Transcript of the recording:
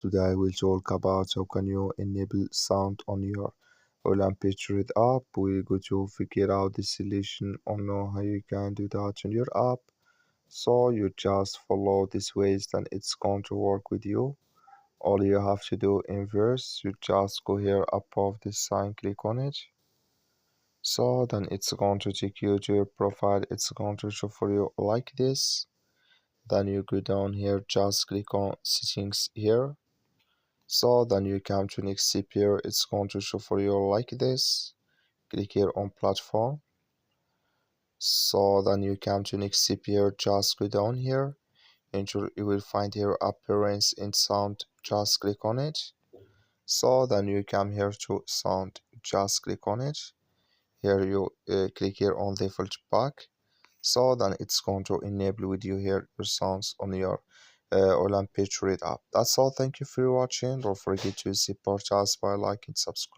Today I will talk about how can you enable sound on your Olymptrade app. We're going to figure out the solution on how you can do that on your app. So you just follow this ways, then it's going to work with you. All you have to do in verse, you just go here above this sign, click on it. So then it's going to take you to your profile. It's going to show for you like this. Then you go down here, just click on settings here. So then you come to next step here. It's going to show for you like this. Click here on platform. So then you come to next step here. Just go down here. And you will find here appearance and sound. Just click on it. So then you come here to sound. Just click on it. Here you click here on default pack. So then it's going to enable with you here your sounds on your Olymptrade app. That's all. Thank you for watching. Don't forget to support us by liking and subscribe.